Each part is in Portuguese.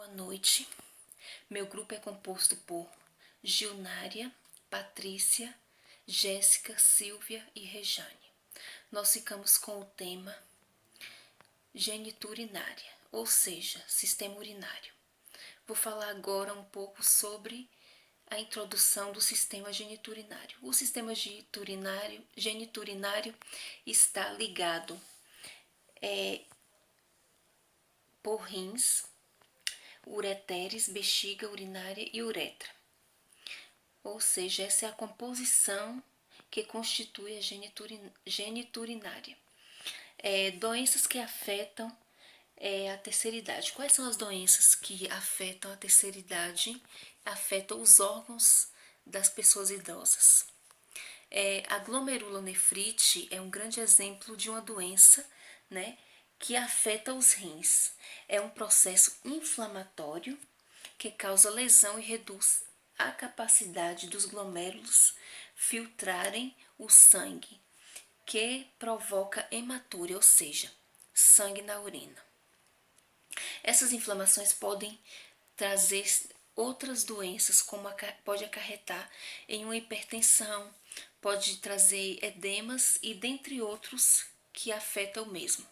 Boa noite. Meu grupo é composto por Gilnária, Patrícia, Jéssica, Silvia e Rejane. Nós ficamos com o tema genitura urinária, ou seja, sistema urinário. Vou falar agora um pouco sobre a introdução do sistema geniturinário. O sistema geniturinário está ligado por rins, ureteres, bexiga, urinária e uretra. Ou seja, essa é a composição que constitui a geniturinária. Doenças que afetam a terceira idade. Quais são as doenças que afetam a terceira idade? Afetam os órgãos das pessoas idosas. A glomerulonefrite é um grande exemplo de uma doença, né, que afeta os rins. É um processo inflamatório que causa lesão e reduz a capacidade dos glomérulos filtrarem o sangue, que provoca hematúria, ou seja, sangue na urina. Essas inflamações podem trazer outras doenças, como pode acarretar em uma hipertensão, pode trazer edemas e dentre outros que afetam o mesmo.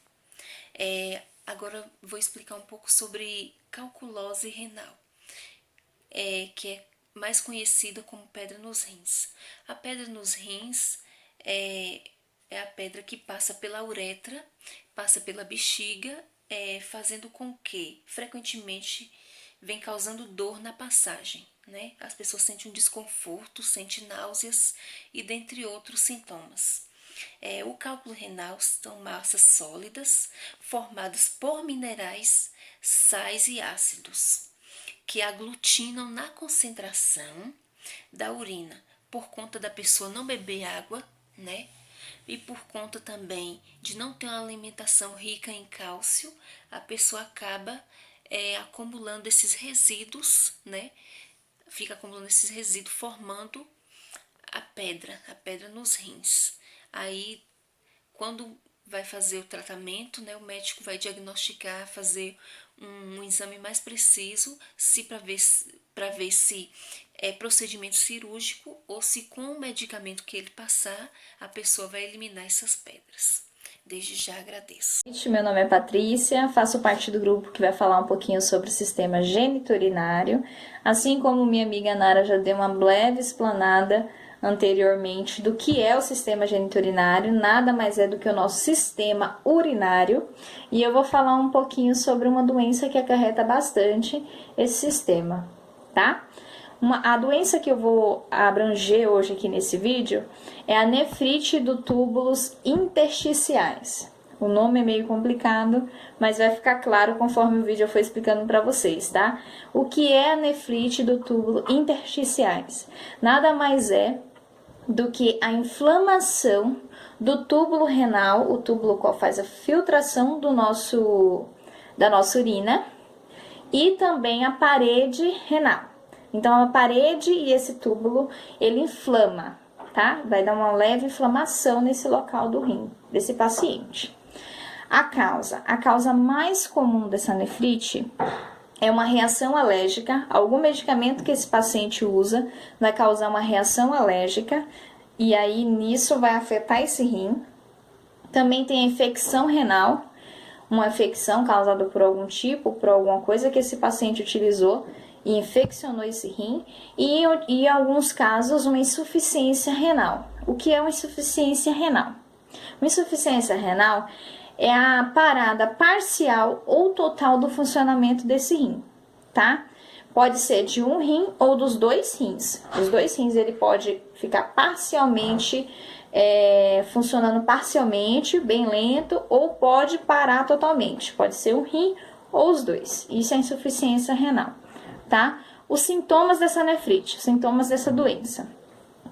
Agora vou explicar um pouco sobre calculose renal, que é mais conhecida como pedra nos rins. A pedra nos rins é a pedra que passa pela uretra, passa pela bexiga, fazendo com que frequentemente vem causando dor na passagem, né? As pessoas sentem um desconforto, sentem náuseas e dentre outros sintomas. O cálculo renal são massas sólidas formadas por minerais, sais e ácidos que aglutinam na concentração da urina por conta da pessoa não beber água, né? E por conta também de não ter uma alimentação rica em cálcio, a pessoa acaba acumulando esses resíduos, né? Fica acumulando esses resíduos formando a pedra nos rins. Aí, quando vai fazer o tratamento, né, o médico vai diagnosticar, fazer um exame mais preciso, para ver se é procedimento cirúrgico ou se com o medicamento que ele passar, a pessoa vai eliminar essas pedras. Desde já agradeço. Meu nome é Patrícia, faço parte do grupo que vai falar um pouquinho sobre o sistema geniturinário. Assim como minha amiga Nara já deu uma breve explanada anteriormente do que é o sistema geniturinário, nada mais é do que o nosso sistema urinário. E eu vou falar um pouquinho sobre uma doença que acarreta bastante esse sistema, tá? A doença que eu vou abranger hoje aqui nesse vídeo é a nefrite dos túbulos intersticiais. O nome é meio complicado, mas vai ficar claro conforme o vídeo eu for explicando para vocês, tá? O que é a nefrite do túbulo intersticiais? Nada mais é do que a inflamação do túbulo renal, o túbulo qual faz a filtração da nossa urina, e também a parede renal. Então, a parede e esse túbulo, ele inflama, tá? Vai dar uma leve inflamação nesse local do rim, desse paciente. A causa mais comum dessa nefrite é uma reação alérgica. Algum medicamento que esse paciente usa vai causar uma reação alérgica e aí nisso vai afetar esse rim. Também tem a infecção renal, uma infecção causada por algum tipo, por alguma coisa que esse paciente utilizou e infeccionou esse rim, e em alguns casos uma insuficiência renal. O que é uma insuficiência renal? Uma insuficiência renal é a parada parcial ou total do funcionamento desse rim, tá? Pode ser de um rim ou dos dois rins. Os dois rins ele pode ficar parcialmente funcionando parcialmente, bem lento, ou pode parar totalmente. Pode ser um rim ou os dois. Isso é insuficiência renal, tá? Os sintomas dessa nefrite, os sintomas dessa doença.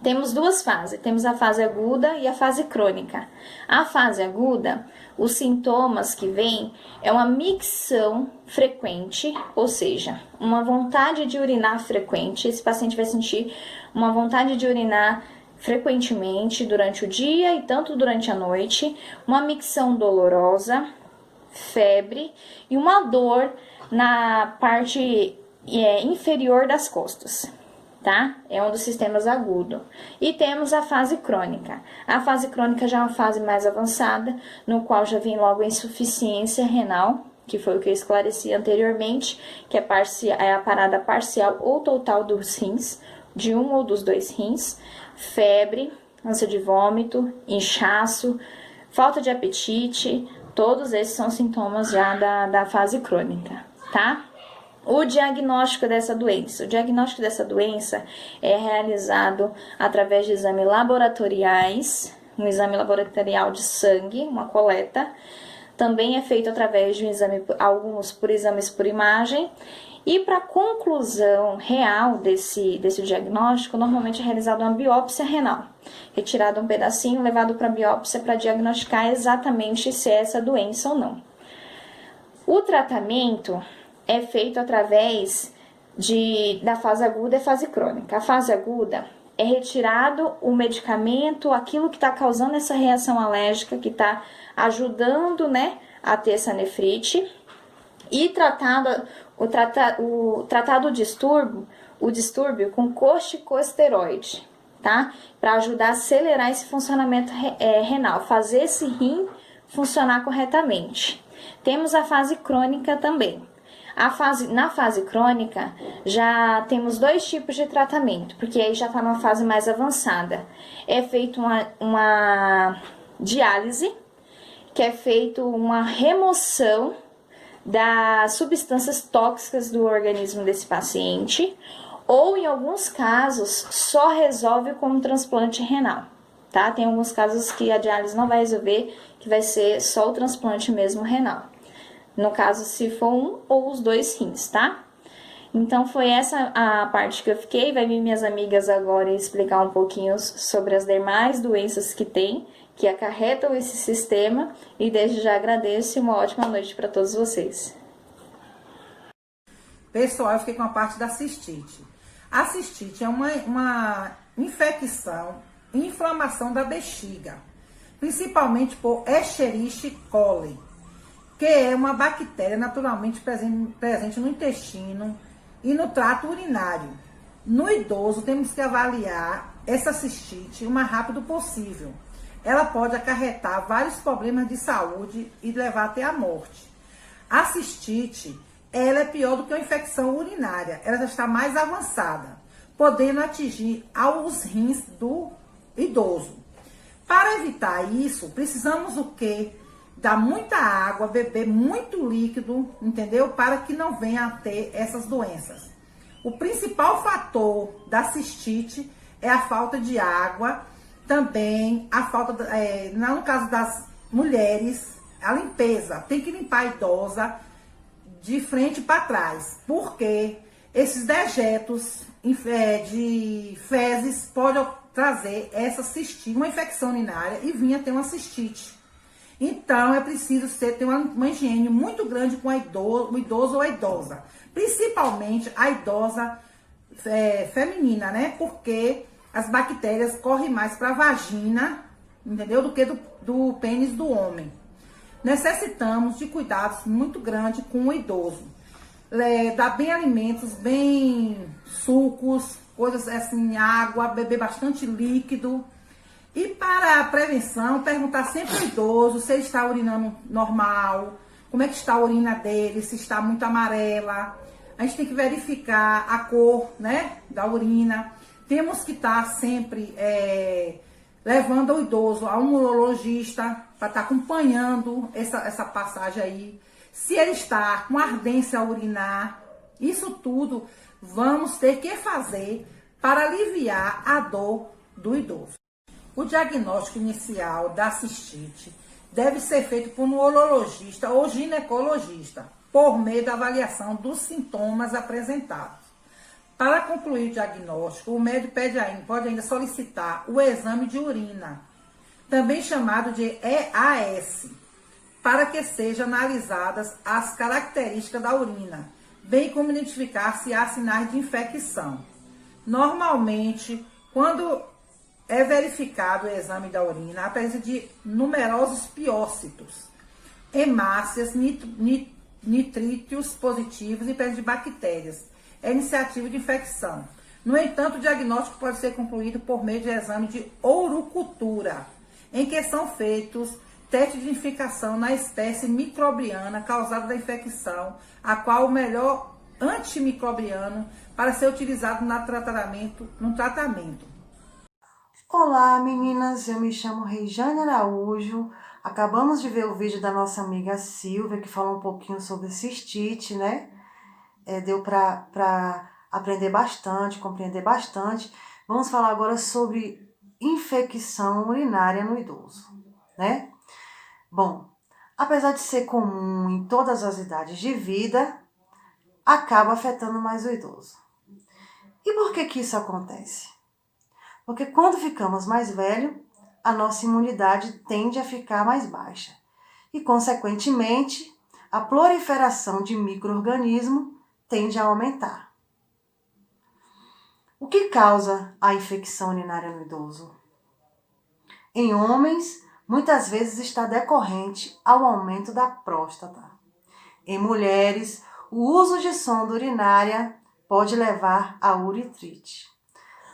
Temos duas fases, temos a fase aguda e a fase crônica. A fase aguda, os sintomas que vêm é uma micção frequente, ou seja, uma vontade de urinar frequente. Esse paciente vai sentir uma vontade de urinar frequentemente durante o dia e tanto durante a noite, uma micção dolorosa, febre e uma dor na parte inferior das costas, tá? É um dos sistemas agudos. E temos a fase crônica. A fase crônica já é uma fase mais avançada, no qual já vem logo a insuficiência renal, que foi o que eu esclareci anteriormente, que é a parada parcial ou total dos rins, de um ou dos dois rins, febre, ânsia de vômito, inchaço, falta de apetite, todos esses são sintomas já da fase crônica, tá? O diagnóstico dessa doença. O diagnóstico dessa doença é realizado através de exames laboratoriais, um exame laboratorial de sangue, uma coleta. Também é feito através de um exame, alguns por exames por imagem. E para conclusão real desse diagnóstico, normalmente é realizada uma biópsia renal. Retirado um pedacinho, levado para a biópsia para diagnosticar exatamente se é essa doença ou não. O tratamento é feito através da fase aguda e fase crônica. A fase aguda é retirado o medicamento, aquilo que está causando essa reação alérgica, que está ajudando, né, a ter essa nefrite, e tratado o distúrbio com corticosteroide, tá? Para ajudar a acelerar esse funcionamento renal, fazer esse rim funcionar corretamente. Temos a fase crônica também. Na fase crônica, já temos dois tipos de tratamento, porque aí já está numa fase mais avançada. É feito uma diálise, que é feito uma remoção das substâncias tóxicas do organismo desse paciente, ou em alguns casos, só resolve com um transplante renal, tá? Tem alguns casos que a diálise não vai resolver, que vai ser só o transplante mesmo renal. No caso, se for um ou os dois rins, tá? Então, foi essa a parte que eu fiquei. Vai vir minhas amigas agora explicar um pouquinho sobre as demais doenças que acarretam esse sistema. E desde já agradeço e uma ótima noite para todos vocês. Pessoal, eu fiquei com a parte da cistite. A cistite é uma infecção, inflamação da bexiga, principalmente por Escherichia coli, que é uma bactéria naturalmente presente no intestino e no trato urinário. No idoso, temos que avaliar essa cistite o mais rápido possível. Ela pode acarretar vários problemas de saúde e levar até a morte. A cistite, ela é pior do que a infecção urinária. Ela já está mais avançada, podendo atingir aos rins do idoso. Para evitar isso, precisamos o quê? Dar muita água, beber muito líquido, entendeu? Para que não venha a ter essas doenças. O principal fator da cistite é a falta de água, também a falta, no caso das mulheres, a limpeza. Tem que limpar a idosa de frente para trás, porque esses dejetos de fezes podem trazer essa cistite, uma infecção urinária e vir a ter uma cistite. Então, é preciso ter uma higiene muito grande com o idoso ou a idosa. Principalmente a idosa feminina, né? Porque as bactérias correm mais para a vagina, entendeu? Do que do pênis do homem. Necessitamos de cuidados muito grandes com o idoso. Dar bem alimentos, bem sucos, coisas assim, água, beber bastante líquido. E para a prevenção, perguntar sempre ao idoso se ele está urinando normal, como é que está a urina dele, se está muito amarela. A gente tem que verificar a cor, né, da urina. Temos que estar sempre levando o idoso a um urologista para estar acompanhando essa passagem aí. Se ele está com ardência a urinar, isso tudo vamos ter que fazer para aliviar a dor do idoso. O diagnóstico inicial da cistite deve ser feito por um urologista ou ginecologista, por meio da avaliação dos sintomas apresentados. Para concluir o diagnóstico, o médico pode ainda solicitar o exame de urina, também chamado de EAS, para que sejam analisadas as características da urina, bem como identificar se há sinais de infecção. Normalmente, quando é verificado o exame da urina, a presença de numerosos piócitos, hemácias, nitrídeos positivos e presença de bactérias. É iniciativa de infecção. No entanto, o diagnóstico pode ser concluído por meio de exame de urocultura, em que são feitos testes de identificação na espécie microbiana causada da infecção, a qual o melhor antimicrobiano para ser utilizado no tratamento. Olá meninas, eu me chamo Reijane Araújo. Acabamos de ver o vídeo da nossa amiga Silvia, que falou um pouquinho sobre cistite, né? Deu para aprender bastante, compreender bastante. Vamos falar agora sobre infecção urinária no idoso, né? Bom, apesar de ser comum em todas as idades de vida, acaba afetando mais o idoso. E por que isso acontece? Porque quando ficamos mais velhos, a nossa imunidade tende a ficar mais baixa. E, consequentemente, a proliferação de micro-organismos tende a aumentar. O que causa a infecção urinária no idoso? Em homens, muitas vezes está decorrente ao aumento da próstata. Em mulheres, o uso de sonda urinária pode levar à uretrite.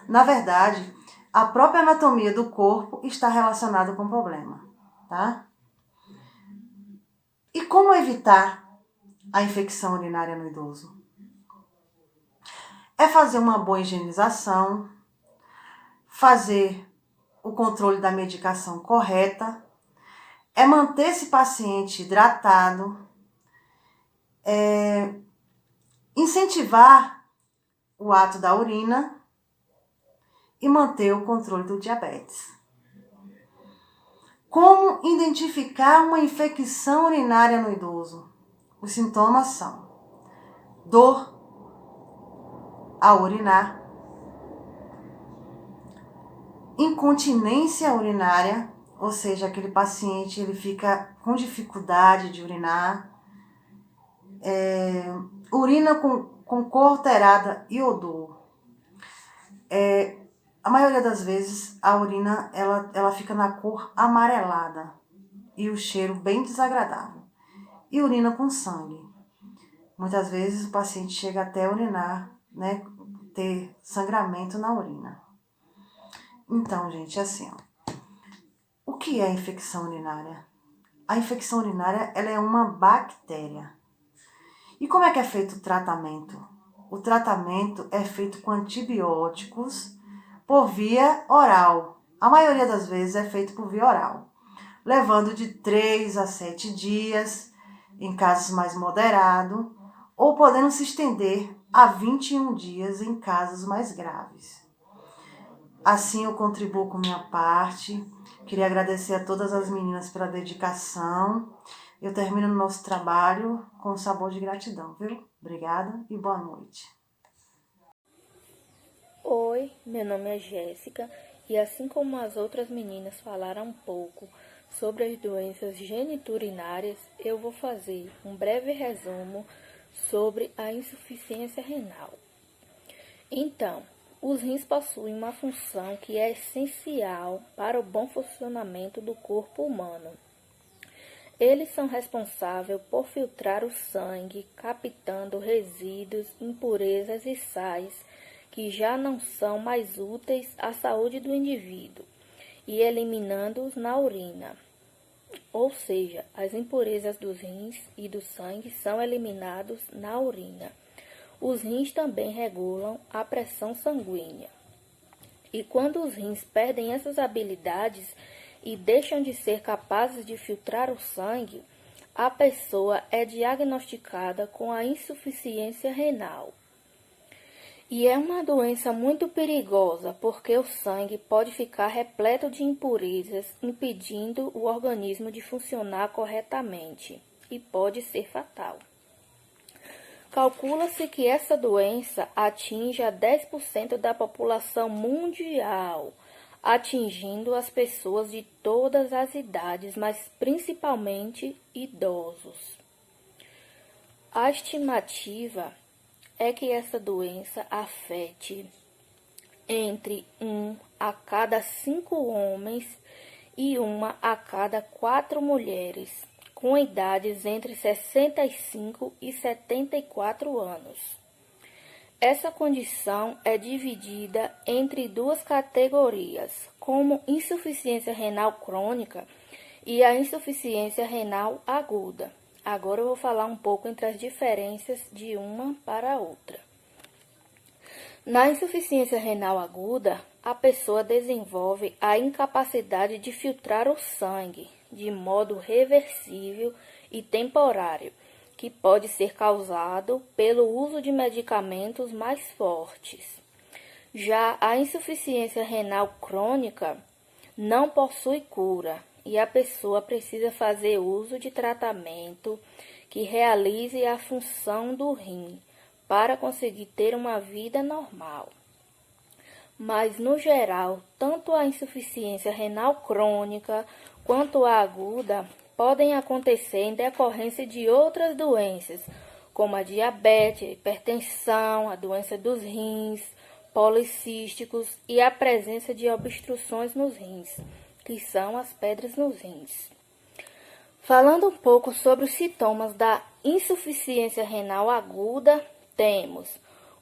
Na verdade, a própria anatomia do corpo está relacionada com o problema, tá? E como evitar a infecção urinária no idoso? É fazer uma boa higienização, fazer o controle da medicação correta, é manter esse paciente hidratado, incentivar o ato da urina e manter o controle do diabetes. Como identificar uma infecção urinária no idoso? Os sintomas são dor ao urinar, incontinência urinária, ou seja, aquele paciente ele fica com dificuldade de urinar, urina com cor alterada e odor. A maioria das vezes a urina ela fica na cor amarelada e o cheiro bem desagradável. E urina com sangue. Muitas vezes o paciente chega até a urinar, né, ter sangramento na urina. Então, gente, assim, o que é infecção urinária? A infecção urinária ela é uma bactéria. E como é que é feito o tratamento? O tratamento é feito com antibióticos por via oral. A maioria das vezes é feito por via oral, levando de 3 a 7 dias, em casos mais moderados, ou podendo se estender a 21 dias em casos mais graves. Assim eu contribuo com minha parte. Queria agradecer a todas as meninas pela dedicação. Eu termino o nosso trabalho com um sabor de gratidão, viu? Obrigada e boa noite. Oi, meu nome é Jéssica e assim como as outras meninas falaram um pouco sobre as doenças geniturinárias, eu vou fazer um breve resumo sobre a insuficiência renal. Então, os rins possuem uma função que é essencial para o bom funcionamento do corpo humano. Eles são responsáveis por filtrar o sangue, captando resíduos, impurezas e sais que já não são mais úteis à saúde do indivíduo e eliminando-os na urina. Ou seja, as impurezas dos rins e do sangue são eliminados na urina. Os rins também regulam a pressão sanguínea. E quando os rins perdem essas habilidades e deixam de ser capazes de filtrar o sangue, a pessoa é diagnosticada com a insuficiência renal. E é uma doença muito perigosa, porque o sangue pode ficar repleto de impurezas, impedindo o organismo de funcionar corretamente e pode ser fatal. Calcula-se que essa doença atinja 10% da população mundial, atingindo as pessoas de todas as idades, mas principalmente idosos. A estimativa é que essa doença afete entre 1 a cada 5 homens e 1 a cada 4 mulheres, com idades entre 65 e 74 anos. Essa condição é dividida entre duas categorias, como insuficiência renal crônica e a insuficiência renal aguda. Agora eu vou falar um pouco entre as diferenças de uma para a outra. Na insuficiência renal aguda, a pessoa desenvolve a incapacidade de filtrar o sangue de modo reversível e temporário, que pode ser causado pelo uso de medicamentos mais fortes. Já a insuficiência renal crônica não possui cura e a pessoa precisa fazer uso de tratamento que realize a função do rim para conseguir ter uma vida normal. Mas, no geral, tanto a insuficiência renal crônica quanto a aguda podem acontecer em decorrência de outras doenças, como a diabetes, a hipertensão, a doença dos rins, policísticos e a presença de obstruções nos rins, que são as pedras nos rins. Falando um pouco sobre os sintomas da insuficiência renal aguda, temos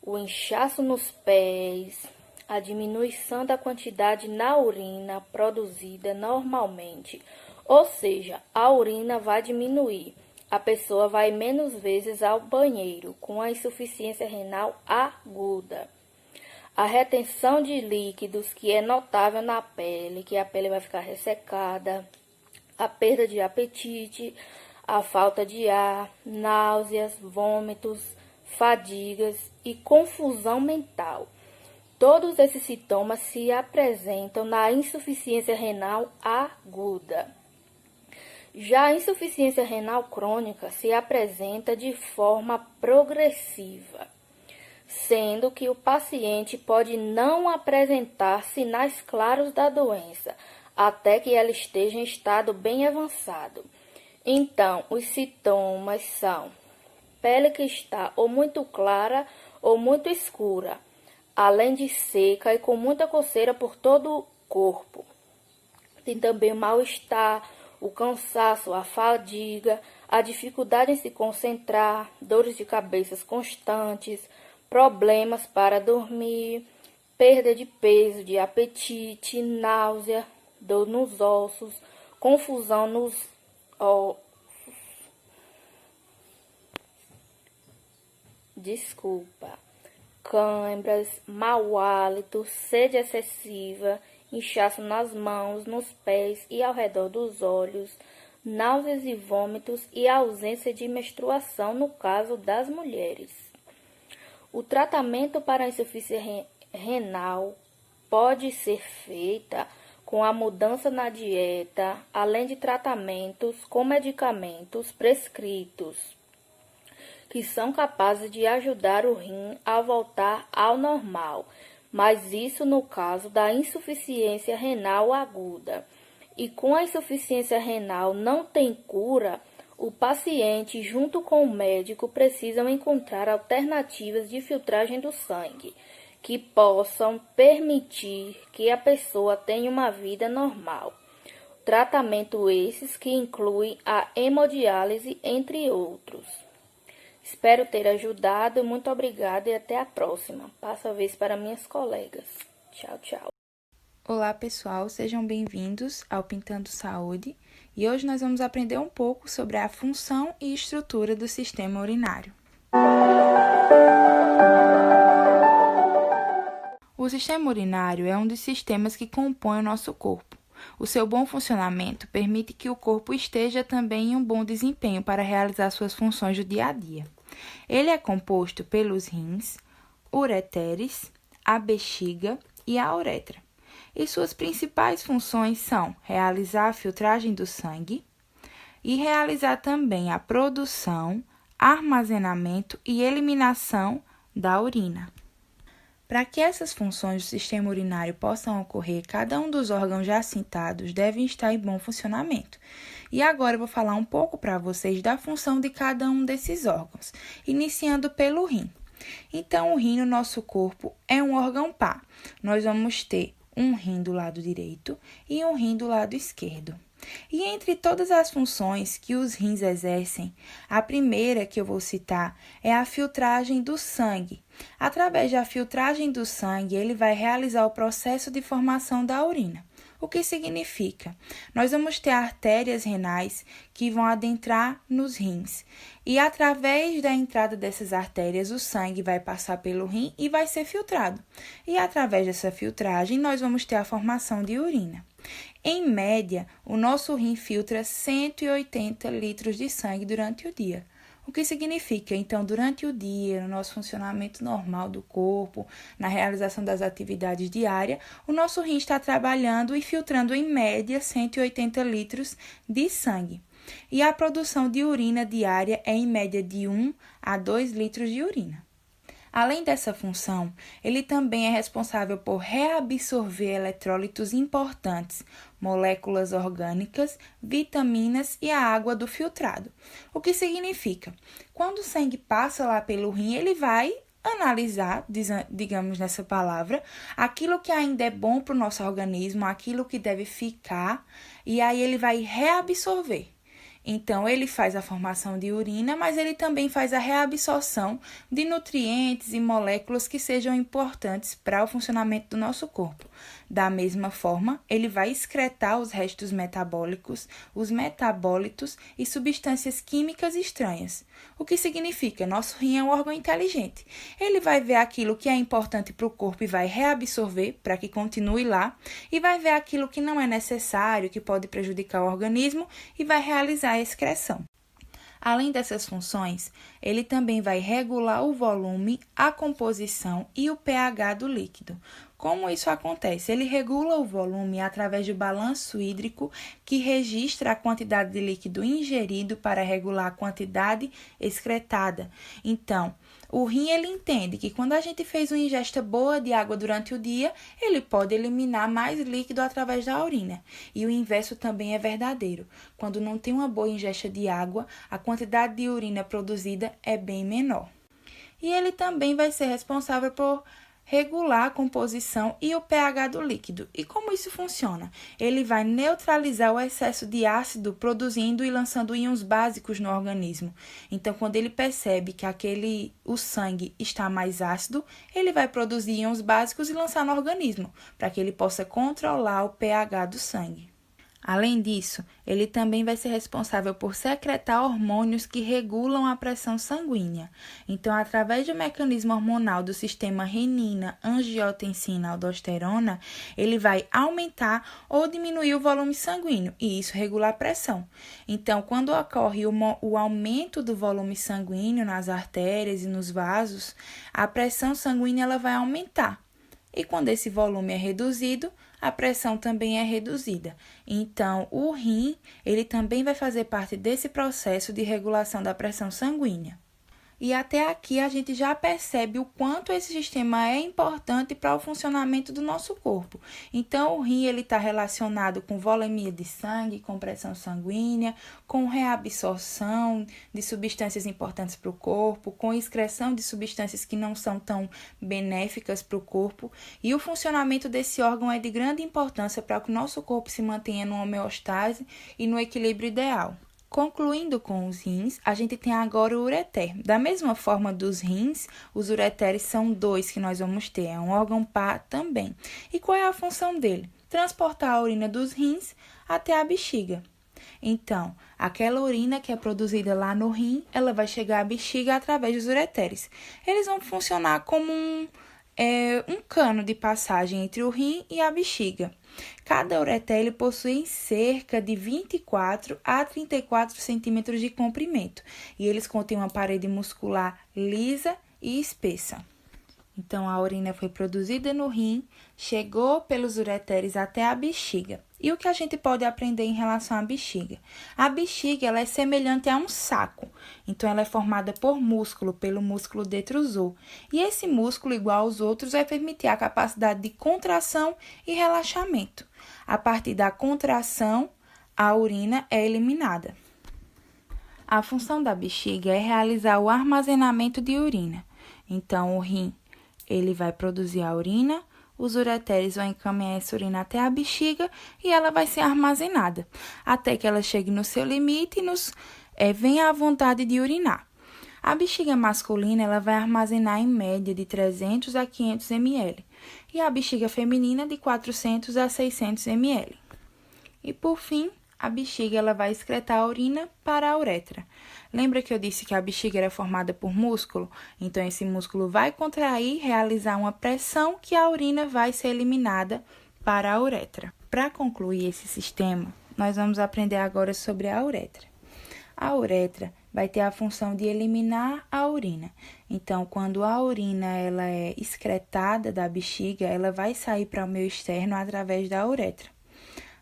o inchaço nos pés, a diminuição da quantidade na urina produzida normalmente, ou seja, a urina vai diminuir, a pessoa vai menos vezes ao banheiro com a insuficiência renal aguda. A retenção de líquidos, que é notável na pele, que a pele vai ficar ressecada, a perda de apetite, a falta de ar, náuseas, vômitos, fadigas e confusão mental. Todos esses sintomas se apresentam na insuficiência renal aguda. Já a insuficiência renal crônica se apresenta de forma progressiva, sendo que o paciente pode não apresentar sinais claros da doença, até que ela esteja em estado bem avançado. Então, os sintomas são pele que está ou muito clara ou muito escura, além de seca e com muita coceira por todo o corpo. Tem também o mal-estar, o cansaço, a fadiga, a dificuldade em se concentrar, dores de cabeça constantes, problemas para dormir, perda de peso, de apetite, náusea, dor nos ossos, confusão nos câimbras, mau hálito, sede excessiva, inchaço nas mãos, nos pés e ao redor dos olhos, náuseas e vômitos e ausência de menstruação no caso das mulheres. O tratamento para a insuficiência renal pode ser feita com a mudança na dieta, além de tratamentos com medicamentos prescritos, que são capazes de ajudar o rim a voltar ao normal, mas isso no caso da insuficiência renal aguda. E com a insuficiência renal não tem cura, o paciente, junto com o médico, precisam encontrar alternativas de filtragem do sangue que possam permitir que a pessoa tenha uma vida normal. Tratamento esses que incluem a hemodiálise, entre outros. Espero ter ajudado, muito obrigada e até a próxima. Passo a vez para minhas colegas. Tchau, tchau. Olá pessoal, sejam bem-vindos ao Pintando Saúde e hoje nós vamos aprender um pouco sobre a função e estrutura do sistema urinário. O sistema urinário é um dos sistemas que compõem o nosso corpo. O seu bom funcionamento permite que o corpo esteja também em um bom desempenho para realizar suas funções do dia a dia. Ele é composto pelos rins, ureteres, a bexiga e a uretra. E suas principais funções são realizar a filtragem do sangue e realizar também a produção, armazenamento e eliminação da urina. Para que essas funções do sistema urinário possam ocorrer, cada um dos órgãos já citados devem estar em bom funcionamento. E agora eu vou falar um pouco para vocês da função de cada um desses órgãos, iniciando pelo rim. Então, o rim no nosso corpo é um órgão par. Nós vamos ter um rim do lado direito e um rim do lado esquerdo. E entre todas as funções que os rins exercem, a primeira que eu vou citar é a filtragem do sangue. Através da filtragem do sangue, ele vai realizar o processo de formação da urina. O que significa? Nós vamos ter artérias renais que vão adentrar nos rins. E através da entrada dessas artérias, o sangue vai passar pelo rim e vai ser filtrado. E através dessa filtragem, nós vamos ter a formação de urina. Em média, o nosso rim filtra 180 litros de sangue durante o dia. O que significa, então, durante o dia, no nosso funcionamento normal do corpo, na realização das atividades diárias, o nosso rim está trabalhando e filtrando, em média, 180 litros de sangue. E a produção de urina diária é, em média, de 1 a 2 litros de urina. Além dessa função, ele também é responsável por reabsorver eletrólitos importantes, moléculas orgânicas, vitaminas e a água do filtrado. O que significa? Quando o sangue passa lá pelo rim, ele vai analisar, digamos nessa palavra, aquilo que ainda é bom para o nosso organismo, aquilo que deve ficar, e aí ele vai reabsorver. Então, ele faz a formação de urina, mas ele também faz a reabsorção de nutrientes e moléculas que sejam importantes para o funcionamento do nosso corpo. Da mesma forma, ele vai excretar os restos metabólicos, os metabólitos e substâncias químicas estranhas. O que significa? Nosso rim é um órgão inteligente. Ele vai ver aquilo que é importante para o corpo e vai reabsorver para que continue lá, e vai ver aquilo que não é necessário, que pode prejudicar o organismo, e vai realizar a excreção. Além dessas funções, ele também vai regular o volume, a composição e o pH do líquido. Como isso acontece? Ele regula o volume através do balanço hídrico, que registra a quantidade de líquido ingerido para regular a quantidade excretada. Então, o rim ele entende que quando a gente fez uma ingesta boa de água durante o dia, ele pode eliminar mais líquido através da urina. E o inverso também é verdadeiro. Quando não tem uma boa ingesta de água, a quantidade de urina produzida é bem menor. E ele também vai ser responsável por regular a composição e o pH do líquido. E como isso funciona? Ele vai neutralizar o excesso de ácido, produzindo e lançando íons básicos no organismo. Então, quando ele percebe que o sangue está mais ácido, ele vai produzir íons básicos e lançar no organismo, para que ele possa controlar o pH do sangue. Além disso, ele também vai ser responsável por secretar hormônios que regulam a pressão sanguínea. Então, através do mecanismo hormonal do sistema renina, angiotensina, aldosterona, ele vai aumentar ou diminuir o volume sanguíneo, e isso regula a pressão. Então, quando ocorre o aumento do volume sanguíneo nas artérias e nos vasos, a pressão sanguínea ela vai aumentar. E quando esse volume é reduzido, a pressão também é reduzida. Então, o rim, ele também vai fazer parte desse processo de regulação da pressão sanguínea. E até aqui a gente já percebe o quanto esse sistema é importante para o funcionamento do nosso corpo. Então, o rim está relacionado com volemia de sangue, com pressão sanguínea, com reabsorção de substâncias importantes para o corpo, com excreção de substâncias que não são tão benéficas para o corpo. E o funcionamento desse órgão é de grande importância para que o nosso corpo se mantenha numa homeostase e no equilíbrio ideal. Concluindo com os rins, a gente tem agora o ureter. Da mesma forma dos rins, os ureteres são 2 que nós vamos ter, é um órgão par também. E qual é a função dele? Transportar a urina dos rins até a bexiga. Então, aquela urina que é produzida lá no rim, ela vai chegar à bexiga através dos ureteres. Eles vão funcionar como um cano de passagem entre o rim e a bexiga. Cada ureter possui cerca de 24 a 34 centímetros de comprimento e eles contêm uma parede muscular lisa e espessa. Então, a urina foi produzida no rim, chegou pelos ureteres até a bexiga. E o que a gente pode aprender em relação à bexiga? A bexiga ela é semelhante a um saco. Então, ela é formada por músculo, pelo músculo detrusor. E esse músculo, igual aos outros, vai permitir a capacidade de contração e relaxamento. A partir da contração, a urina é eliminada. A função da bexiga é realizar o armazenamento de urina. Então, o rim ele vai produzir a urina, os ureteres vão encaminhar essa urina até a bexiga e ela vai ser armazenada, até que ela chegue no seu limite e venha a vontade de urinar. A bexiga masculina ela vai armazenar em média de 300 a 500 ml e a bexiga feminina de 400 a 600 ml. E por fim, a bexiga ela vai excretar a urina para a uretra. Lembra que eu disse que a bexiga era formada por músculo? Então, esse músculo vai contrair, realizar uma pressão que a urina vai ser eliminada para a uretra. Para concluir esse sistema, nós vamos aprender agora sobre a uretra. A uretra vai ter a função de eliminar a urina. Então, quando a urina ela é excretada da bexiga, ela vai sair para o meio externo através da uretra.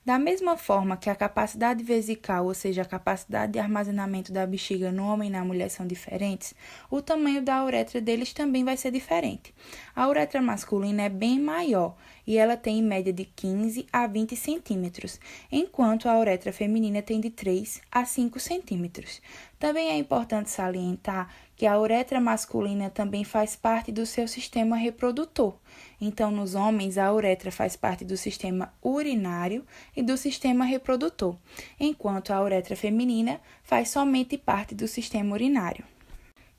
Da mesma forma que a capacidade vesical, ou seja, a capacidade de armazenamento da bexiga no homem e na mulher são diferentes, o tamanho da uretra deles também vai ser diferente. A uretra masculina é bem maior e ela tem em média de 15 a 20 centímetros, enquanto a uretra feminina tem de 3 a 5 centímetros. Também é importante salientar que a uretra masculina também faz parte do seu sistema reprodutor. Então, nos homens, a uretra faz parte do sistema urinário e do sistema reprodutor, enquanto a uretra feminina faz somente parte do sistema urinário.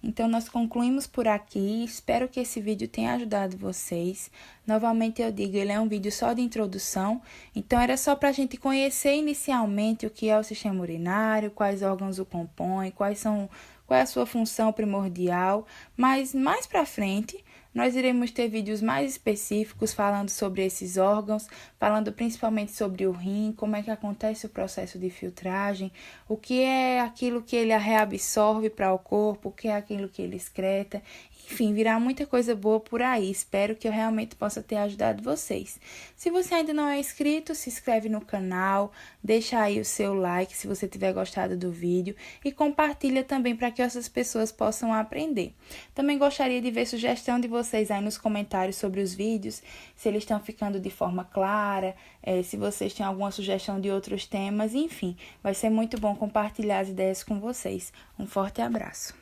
Então, nós concluímos por aqui. Espero que esse vídeo tenha ajudado vocês. Novamente eu digo, ele é um vídeo só de introdução, então era só para a gente conhecer inicialmente o que é o sistema urinário, quais órgãos o compõem, qual é a sua função primordial, mas mais para frente nós iremos ter vídeos mais específicos falando sobre esses órgãos, falando principalmente sobre o rim, como é que acontece o processo de filtragem, o que é aquilo que ele reabsorve para o corpo, o que é aquilo que ele excreta. Enfim, virá muita coisa boa por aí. Espero que eu realmente possa ter ajudado vocês. Se você ainda não é inscrito, se inscreve no canal, deixa aí o seu like se você tiver gostado do vídeo e compartilha também para que essas pessoas possam aprender. Também gostaria de ver sugestão de vocês aí nos comentários sobre os vídeos, se eles estão ficando de forma clara, se vocês têm alguma sugestão de outros temas, enfim, vai ser muito bom compartilhar as ideias com vocês. Um forte abraço.